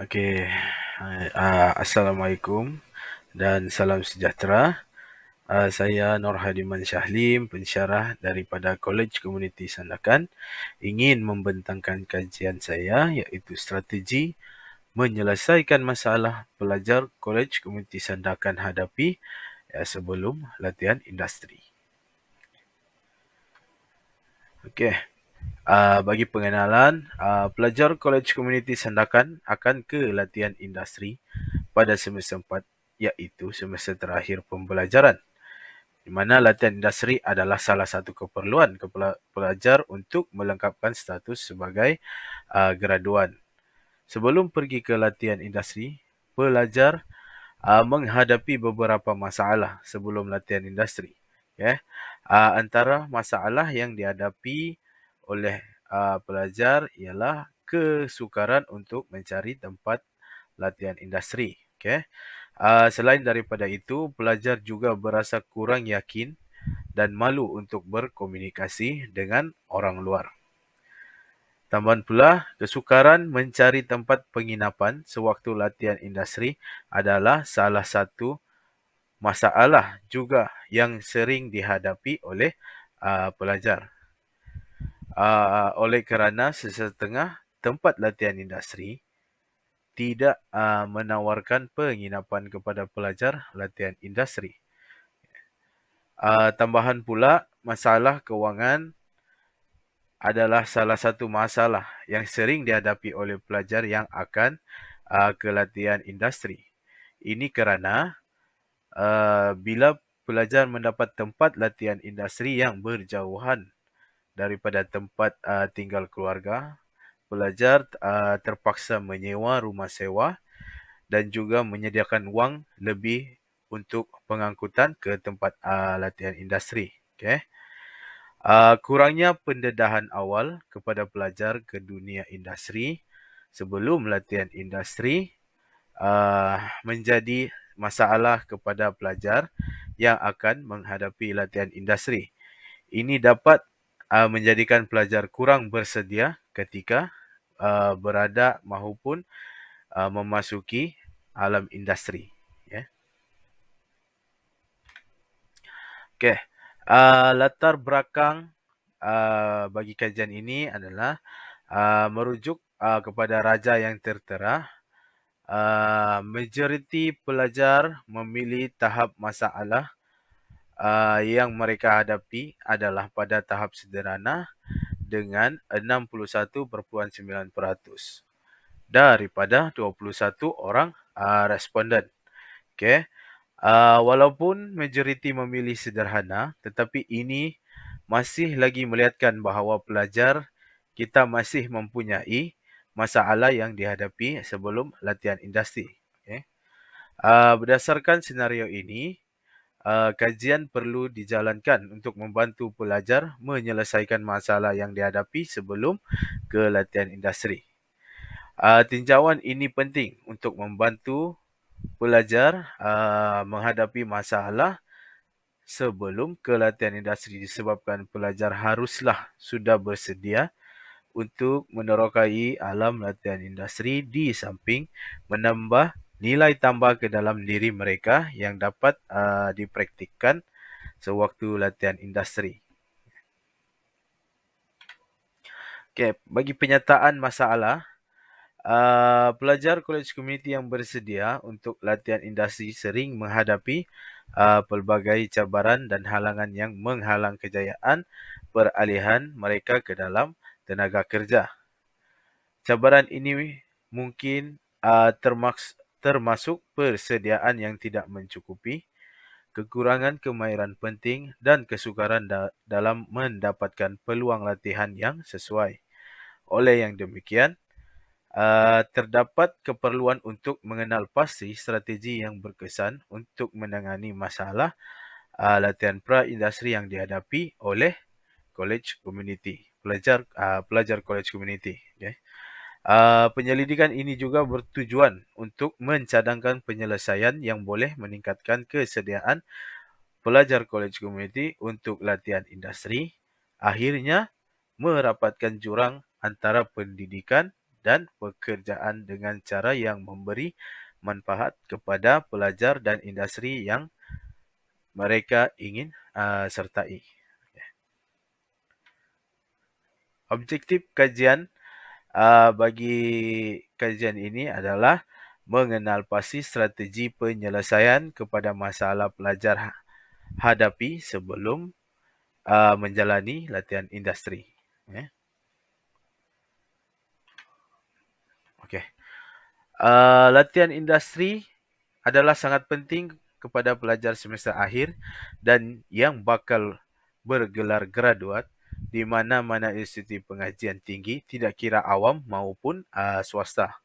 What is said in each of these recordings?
Okey, Assalamualaikum dan salam sejahtera. Saya Nur Hadiman Shahlim, pensyarah daripada Kolej Komuniti Sandakan, ingin membentangkan kajian saya iaitu strategi menyelesaikan masalah pelajar Kolej Komuniti Sandakan hadapi sebelum latihan industri. Okey. Bagi pengenalan, pelajar Kolej Komuniti Sandakan akan ke latihan industri pada semester 4 iaitu semester terakhir pembelajaran, di mana latihan industri adalah salah satu keperluan pelajar untuk melengkapkan status sebagai graduan. Sebelum pergi ke latihan industri, pelajar menghadapi beberapa masalah sebelum latihan industri. Antara masalah yang dihadapi oleh pelajar ialah kesukaran untuk mencari tempat latihan industri. Selain daripada itu, pelajar juga berasa kurang yakin dan malu untuk berkomunikasi dengan orang luar. Tambahan pula, kesukaran mencari tempat penginapan sewaktu latihan industri adalah salah satu masalah juga yang sering dihadapi oleh pelajar. Oleh kerana sesetengah tempat latihan industri tidak menawarkan penginapan kepada pelajar latihan industri. Tambahan pula, masalah kewangan adalah salah satu masalah yang sering dihadapi oleh pelajar yang akan ke latihan industri. Ini kerana bila pelajar mendapat tempat latihan industri yang berjauhan daripada tempat tinggal keluarga, pelajar terpaksa menyewa rumah sewa dan juga menyediakan wang lebih untuk pengangkutan ke tempat latihan industri. Kurangnya pendedahan awal kepada pelajar ke dunia industri sebelum latihan industri menjadi masalah kepada pelajar yang akan menghadapi latihan industri. Ini dapat menjadikan pelajar kurang bersedia ketika berada maupun memasuki alam industri. Latar belakang bagi kajian ini adalah merujuk kepada raja yang tertera. Majoriti pelajar memilih tahap masalah yang mereka hadapi adalah pada tahap sederhana dengan 61.9% daripada 21 orang responden. Walaupun majoriti memilih sederhana, tetapi ini masih lagi melihatkan bahawa pelajar kita masih mempunyai masalah yang dihadapi sebelum latihan industri. Berdasarkan senario ini, kajian perlu dijalankan untuk membantu pelajar menyelesaikan masalah yang dihadapi sebelum ke latihan industri. Tinjauan ini penting untuk membantu pelajar menghadapi masalah sebelum ke latihan industri disebabkan pelajar haruslah sudah bersedia untuk menerokai alam latihan industri di samping menambah nilai tambah ke dalam diri mereka yang dapat dipraktikkan sewaktu latihan industri. Bagi penyataan masalah, pelajar kolej komuniti yang bersedia untuk latihan industri sering menghadapi pelbagai cabaran dan halangan yang menghalang kejayaan peralihan mereka ke dalam tenaga kerja. Cabaran ini mungkin termasuk persediaan yang tidak mencukupi, kekurangan kemahiran penting dan kesukaran dalam mendapatkan peluang latihan yang sesuai. Oleh yang demikian, terdapat keperluan untuk mengenal pasti strategi yang berkesan untuk menangani masalah latihan pra-industri yang dihadapi oleh kolej komuniti, pelajar kolej komuniti. Penyelidikan ini juga bertujuan untuk mencadangkan penyelesaian yang boleh meningkatkan kesediaan pelajar kolej komuniti untuk latihan industri, akhirnya merapatkan jurang antara pendidikan dan pekerjaan dengan cara yang memberi manfaat kepada pelajar dan industri yang mereka ingin sertai. Objektif kajian bagi kajian ini adalah mengenal pasti strategi penyelesaian kepada masalah pelajar hadapi sebelum menjalani latihan industri. Okey. Latihan industri adalah sangat penting kepada pelajar semester akhir dan yang bakal bergelar graduat di mana-mana institusi pengajian tinggi, tidak kira awam maupun swasta.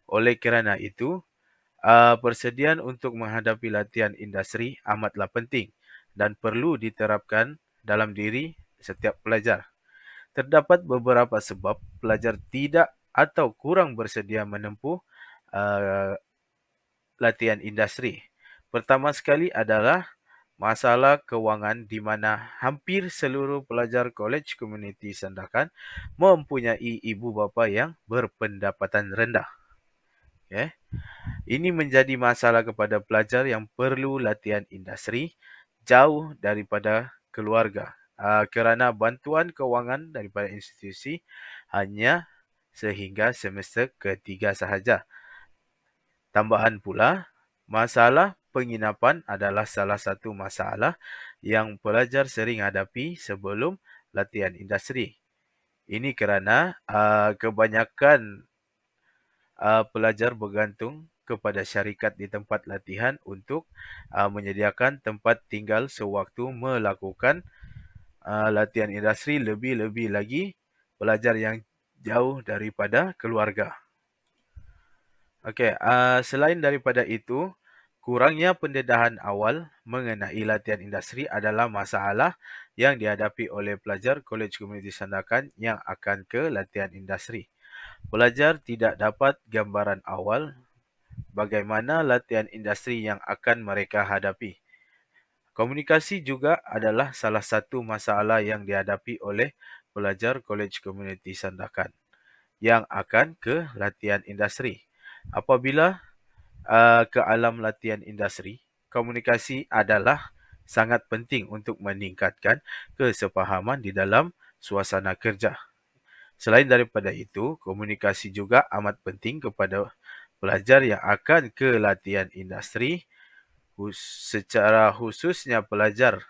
Oleh kerana itu, persediaan untuk menghadapi latihan industri amatlah penting dan perlu diterapkan dalam diri setiap pelajar. Terdapat beberapa sebab pelajar tidak atau kurang bersedia menempuh latihan industri. Pertama sekali adalah masalah kewangan di mana hampir seluruh pelajar Kolej Komuniti Sandakan mempunyai ibu bapa yang berpendapatan rendah. Okay. Ini menjadi masalah kepada pelajar yang perlu latihan industri jauh daripada keluarga kerana bantuan kewangan daripada institusi hanya sehingga semester ketiga sahaja. Tambahan pula, masalah penginapan adalah salah satu masalah yang pelajar sering hadapi sebelum latihan industri. Ini kerana kebanyakan pelajar bergantung kepada syarikat di tempat latihan untuk menyediakan tempat tinggal sewaktu melakukan latihan industri, lebih-lebih lagi pelajar yang jauh daripada keluarga. Okey, selain daripada itu, kurangnya pendedahan awal mengenai latihan industri adalah masalah yang dihadapi oleh pelajar Kolej Komuniti Sandakan yang akan ke latihan industri. Pelajar tidak dapat gambaran awal bagaimana latihan industri yang akan mereka hadapi. Komunikasi juga adalah salah satu masalah yang dihadapi oleh pelajar Kolej Komuniti Sandakan yang akan ke latihan industri. Apabila ke alam latihan industri, komunikasi adalah sangat penting untuk meningkatkan kesepahaman di dalam suasana kerja. Selain daripada itu, komunikasi juga amat penting kepada pelajar yang akan ke latihan industri, secara khususnya pelajar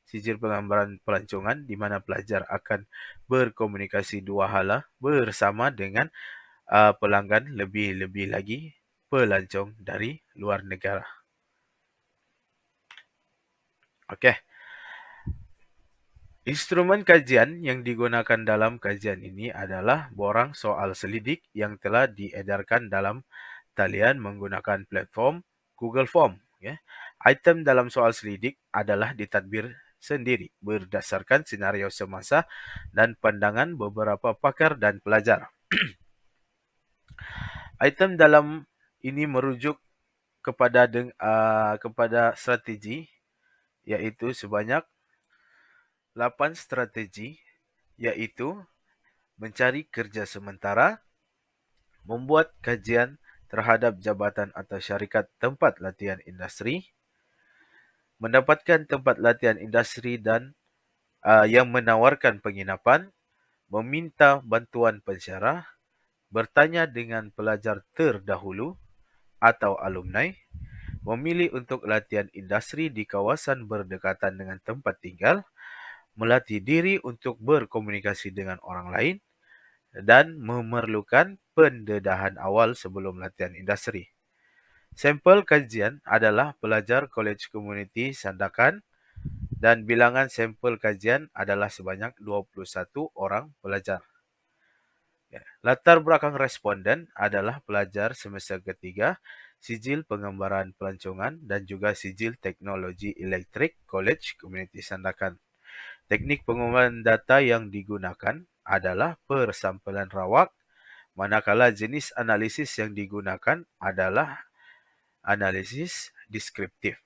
sijil penggambaran pelancongan di mana pelajar akan berkomunikasi dua hala bersama dengan pelanggan, lebih-lebih lagi pelancong dari luar negara. Okey. Instrumen kajian yang digunakan dalam kajian ini adalah borang soal selidik yang telah diedarkan dalam talian menggunakan platform Google Form. Item dalam soal selidik adalah ditadbir sendiri berdasarkan senario semasa dan pandangan beberapa pakar dan pelajar. Item dalam ini merujuk kepada strategi, iaitu sebanyak 8 strategi, iaitu mencari kerja sementara, membuat kajian terhadap jabatan atau syarikat tempat latihan industri, mendapatkan tempat latihan industri dan yang menawarkan penginapan, meminta bantuan pensyarah, bertanya dengan pelajar terdahulu atau alumni, memilih untuk latihan industri di kawasan berdekatan dengan tempat tinggal, melatih diri untuk berkomunikasi dengan orang lain, dan memerlukan pendedahan awal sebelum latihan industri. Sampel kajian adalah pelajar Kolej Komuniti Sandakan dan bilangan sampel kajian adalah sebanyak 21 orang pelajar. Latar belakang responden adalah pelajar semester ketiga, sijil pengembaraan pelancongan dan juga sijil teknologi elektrik Kolej Komuniti Sandakan. Teknik pengumpulan data yang digunakan adalah persampelan rawak, manakala jenis analisis yang digunakan adalah analisis deskriptif.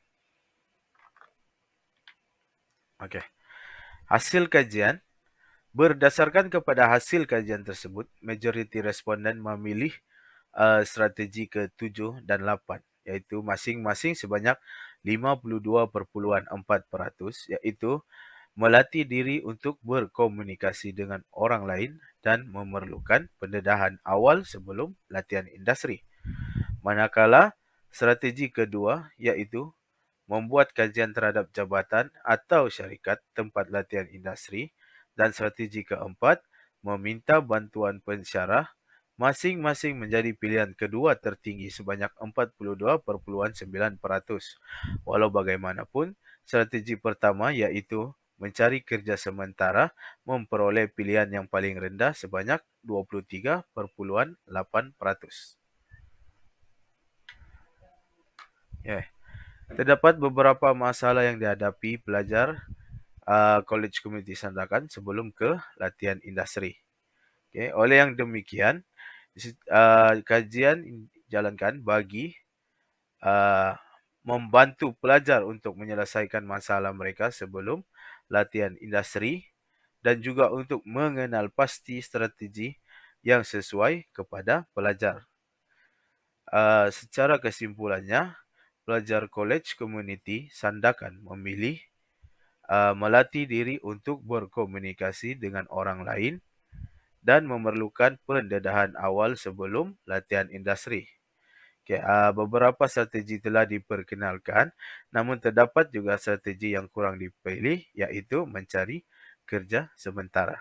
Okey. Hasil kajian Berdasarkan kepada hasil kajian tersebut, majoriti responden memilih strategi ke-7 dan 8, iaitu masing-masing sebanyak 52.4%, iaitu melatih diri untuk berkomunikasi dengan orang lain dan memerlukan pendedahan awal sebelum latihan industri. Manakala strategi kedua, iaitu membuat kajian terhadap jabatan atau syarikat tempat latihan industri, dan strategi keempat, meminta bantuan pensyarah, masing-masing menjadi pilihan kedua tertinggi sebanyak 42.9%. Walau bagaimanapun, strategi pertama iaitu mencari kerja sementara memperoleh pilihan yang paling rendah sebanyak 23.8%. Terdapat beberapa masalah yang dihadapi pelajar College Community Sandakan sebelum ke latihan industri. Oleh yang demikian, kajian dijalankan bagi membantu pelajar untuk menyelesaikan masalah mereka sebelum latihan industri dan juga untuk mengenal pasti strategi yang sesuai kepada pelajar. Secara kesimpulannya, pelajar College Community Sandakan memilih melatih diri untuk berkomunikasi dengan orang lain dan memerlukan pendedahan awal sebelum latihan industri. Beberapa strategi telah diperkenalkan, namun terdapat juga strategi yang kurang dipilih, iaitu mencari kerja sementara.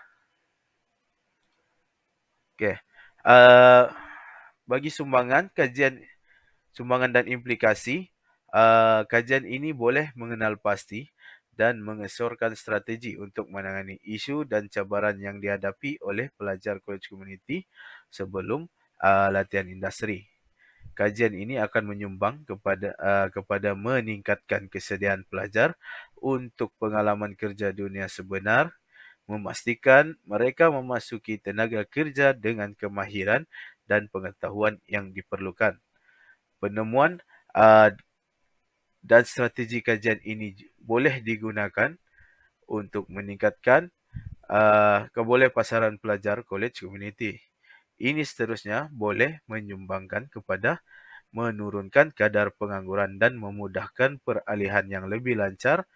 Bagi sumbangan dan implikasi, kajian ini boleh mengenal pasti dan mengesyorkan strategi untuk menangani isu dan cabaran yang dihadapi oleh pelajar college community sebelum latihan industri. Kajian ini akan menyumbang kepada meningkatkan kesediaan pelajar untuk pengalaman kerja dunia sebenar, memastikan mereka memasuki tenaga kerja dengan kemahiran dan pengetahuan yang diperlukan. Penemuan dan strategi kajian ini boleh digunakan untuk meningkatkan kebolehpasaran pelajar college community. Ini seterusnya boleh menyumbangkan kepada menurunkan kadar pengangguran dan memudahkan peralihan yang lebih lancar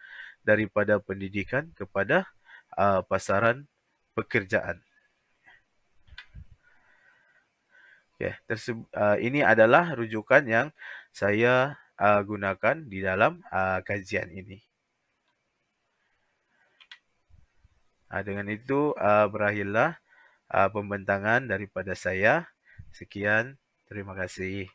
daripada pendidikan kepada pasaran pekerjaan. Ini adalah rujukan yang saya gunakan di dalam kajian ini. Dengan itu berakhirlah pembentangan daripada saya. Sekian, terima kasih.